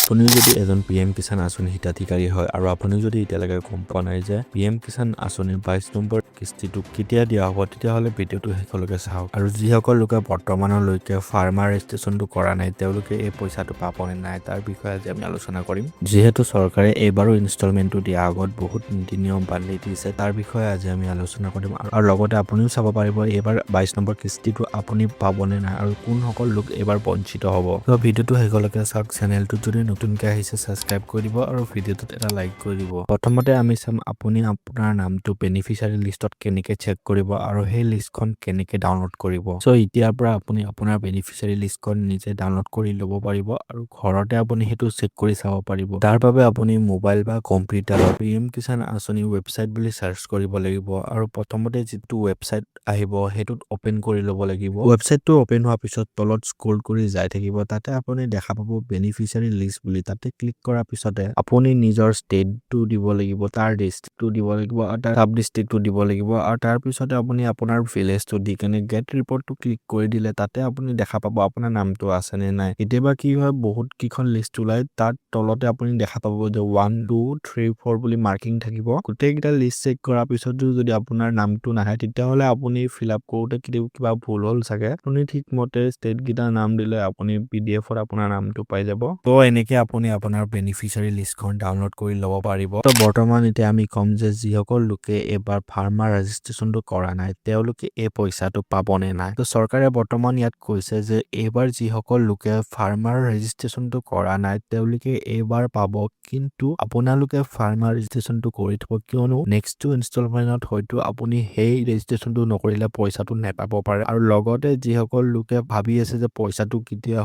আপুনি যদি এজন পিএম কিষাণ আঁচনি হিতাধিকাৰী হয় আৰু আপুনি যদি এতিয়ালৈকে গম পোৱা নাই যে পিএম কিষাণ আঁচনিৰ 22 নম্বৰ কিস্তিটো কেতিয়া দিয়া হ'ব তেতিয়াহ'লে ভিডিঅ'টো শেষলৈকে চাওক আৰু যিসকল লোকে বৰ্তমানলৈকে ফাৰ্মাৰ ৰেজিষ্ট্ৰেশ্যনটো কৰা নাই তেওঁলোকে এই পইচাটো পাব নে নাই তাৰ বিষয়ে আজি আমি আলোচনা কৰিম যিহেতু চৰকাৰে এইবাৰো ইনষ্টলমেণ্টটো দিয়া আগত বহুত নীতি নিয়ম বান্ধি দিছে তাৰ বিষয়ে আজি আমি আলোচনা কৰিম আৰু লগতে আপুনিও চাব পাৰিব এইবাৰ 22 নম্বৰ কিস্তিটো আপুনি পাবনে নাই আৰু কোনসকল লোক এইবাৰ বঞ্চিত হ'ব তো ভিডিঅ'টো শেষলৈকে চাওক চেনেলটো যদি নতুনকৈ আহিছে সাবস্ক্ৰাইব কৰি দিব আৰু ভিডিঅ'টোত এটা লাইক কৰি দিব প্ৰথমতে আমি চাম আপুনি আপোনাৰ নামটো বেনিফিচিয়াৰী লিষ্টত কেনেকৈ চেক কৰিব আৰু সেই লিষ্টখন কেনেকৈ ডাউনলোড কৰিব সো এতিয়াৰ পৰা আপুনি আপোনাৰ বেনিফিচিয়াৰী লিষ্টখন নিজে ডাউনলোড কৰি ল'ব পাৰিব আৰু ঘৰতে আপুনি সেইটো চেক কৰি চাব পাৰিব তাৰ বাবে আপুনি মোবাইল বা কম্পিউটাৰত পিএম কিষাণ আঁচনি ৱেবছাইট বুলি সাৰ্চ কৰিব লাগিব আৰু প্ৰথমতে যিটো ৱেবছাইট আহিব সেইটোত ওপেন কৰি ল'ব লাগিব ৱেবছাইটটো ওপেন হোৱাৰ পিছত তলত স্ক্ৰল কৰি যাই থাকিব তাতে আপুনি দেখা পাব বেনিফিচিয়াৰী লিষ্ট বুলি তাতে ক্লিক কৰাৰ পিছতে আপুনি নিজৰ ষ্টেটটো দিব লাগিব তাৰ ডিষ্ট্ৰিক্টটো দিব লাগিব আৰু তাৰ সাব ডিষ্ট্ৰিক্টটো দিব লাগিব আৰু তাৰ পিছতে আপুনি আপোনাৰ ভিলেজটো দি কেনে গেট ৰিপৰ্টটো ক্লিক কৰি দিলে তাতে আপুনি দেখা পাব আপোনাৰ নামটো আছে নে নাই কেতিয়াবা কি হয় বহুত কিখন লিষ্ট ওলাই তাত তলতে আপুনি দেখা পাব যে 1 2 3 4 বুলি মাৰ্কিং থাকিব গোটেইকেইটা লিষ্ট চেক কৰাৰ পিছতো যদি আপোনাৰ নামটো নাহে তেতিয়াহ'লে আপুনি ফিল আপ কৰোঁতে কিবা ভুল হ'ল চাগে আপুনি ঠিকমতে ষ্টেট কেইটাৰ নাম দিলে আপুনি পিডিএফত আপোনাৰ নামটো পাই যাব তো এনেকে আপুনি আপোনাৰ বেনিফিচিয়াৰী লিষ্টখন ডাউনলোড কৰি ল'ব পাৰিব তো বৰ্তমান এতিয়া আমি কম যে যিসকল লোকে এবাৰ ফাৰ্মাৰ ৰেজিষ্ট্ৰেশ্যনটো কৰা নাই তেওঁলোকে এই পইচাটো পাবনে নাই তো চৰকাৰে বৰ্তমান ইয়াত কৈছে যে এইবাৰ যিসকল লোকে ফাৰ্মাৰ ৰেজিষ্ট্ৰেশ্যনটো কৰা নাই তেওঁলোকে এইবাৰ পাব কিন্তু আপোনালোকে ফাৰ্মাৰ ৰেজিষ্ট্ৰেশ্যনটো কৰি থব কিয়নো নেক্সট ইনষ্টলমেণ্টত হয়তো আপুনি সেই ৰেজিষ্ট্ৰেশ্যনটো নকৰিলে পইচাটো নেপাব পাৰে আৰু লগতে যিসকল লোকে ভাবি আছে যে পইচাটো কেতিয়া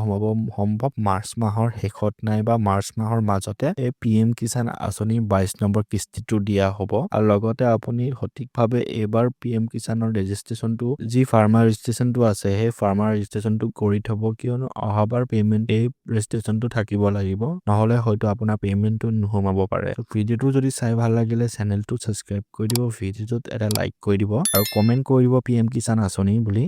সম্ভৱ মাৰ্চ মাহৰ শেষত নাই বা মাৰ্চ মাহৰ মাজতে এই পিএম কিষাণ আঁচনি 22 নম্বৰ কিস্তিটো দিয়া হ'ব আৰু লগতে আপুনি সঠিকভাৱে এইবাৰ পিএম কিষাণৰ ৰেজিষ্ট্ৰেশ্যনটো যি ফাৰ্মাৰ ৰেজিষ্ট্ৰেশ্যনটো আছে সেই ফাৰ্মাৰ ৰেজিষ্ট্ৰেশ্যনটো কৰি থব কিয়নো অহাবাৰ পেমেন্ট এই ৰেজিষ্ট্ৰেশ্যনটো থাকিব লাগিব নহলে হয়তো আপোনাৰ পেমেন্টটো নোসোমাব পাৰে ভিডিঅ'টো যদি চাই ভাল লাগিলে চেনেলটো সাবস্ক্ৰাইব কৰি দিব ভিডিঅ'টোত এটা লাইক কৰি দিব আৰু কমেন্ট কৰি দিব পিএম কিষাণ আঁচনি বুলি